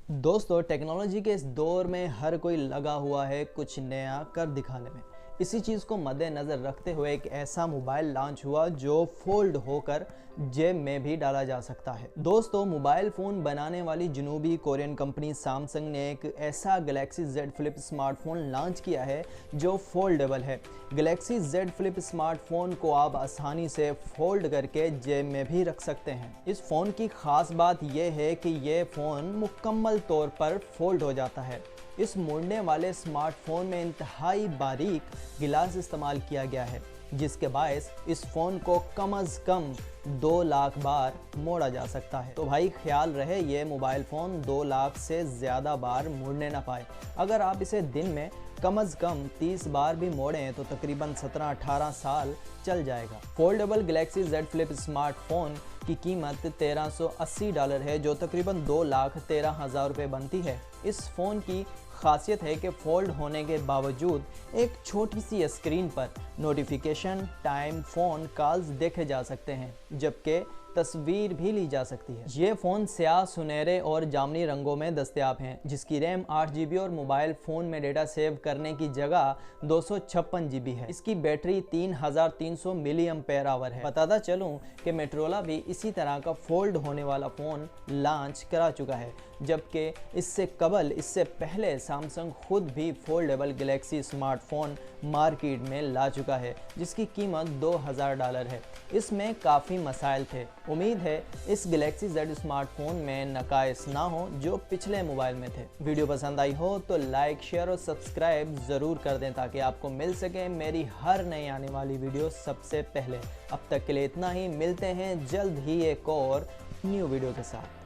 दोस्तों, टेक्नोलॉजी के इस दौर में हर कोई लगा हुआ है कुछ नया कर दिखाने में। इसी चीज़ को मद्देनज़र रखते हुए एक ऐसा मोबाइल लॉन्च हुआ जो फोल्ड होकर जेब में भी डाला जा सकता है। दोस्तों, मोबाइल फ़ोन बनाने वाली जनूबी कोरियन कंपनी सैमसंग ने एक ऐसा Galaxy Z Flip smartphone launch किया है जो फोल्डेबल है। गैलेक्सी Z Flip स्मार्टफोन को आप आसानी से फोल्ड करके जेब में भी रख सकते हैं। इस फ़ोन की ख़ास बात यह है कि यह फ़ोन मुकम्मल तौर पर फोल्ड हो जाता है। इस मुड़ने वाले स्मार्टफोन में इंतहाई बारीक गिलास इस्तेमाल किया गया है, जिसके बायस इस फ़ोन को कम अज़ कम 2 लाख बार मोड़ा जा सकता है। तो भाई ख्याल रहे ये मोबाइल फ़ोन 2 लाख से ज़्यादा बार मुड़ने ना पाए। अगर आप इसे दिन में कम अज़ कम 30 बार भी मोड़ें तो तकरीबन 17-18 साल चल जाएगा। Foldable Galaxy Z Flip smartphone की कीमत $1380 है, जो तकरीबन 2,13,000 रुपये बनती है। इस फ़ोन की खासियत है कि फोल्ड होने के बावजूद एक छोटी सी स्क्रीन पर नोटिफिकेशन, टाइम, फ़ोन कॉल्स देखे जा सकते हैं, जबकि तस्वीर भी ली जा सकती है। ये फ़ोन स्याह, सुनहरे और जामनी रंगों में दस्तयाब हैं, जिसकी रैम 8 GB और मोबाइल फ़ोन में डेटा सेव करने की जगह 256 GB है। इसकी बैटरी 3300 mAh है। बताता चलूँ कि मोटोरोला भी इसी तरह का फोल्ड होने वाला फ़ोन लॉन्च करा चुका है, जबकि इससे पहले सैमसंग खुद भी फोल्डेबल गैलेक्सी स्मार्टफोन मार्केट में ला चुका है, जिसकी कीमत $2000 है। इसमें काफ़ी मसाइल थे। उम्मीद है इस गैलेक्सी Z स्मार्टफोन में नकाइस ना हो जो पिछले मोबाइल में थे। वीडियो पसंद आई हो तो लाइक, शेयर और सब्सक्राइब ज़रूर कर दें ताकि आपको मिल सके मेरी हर नई आने वाली वीडियो सबसे पहले। अब तक के लिए इतना ही, मिलते हैं जल्द ही एक और न्यू वीडियो के साथ।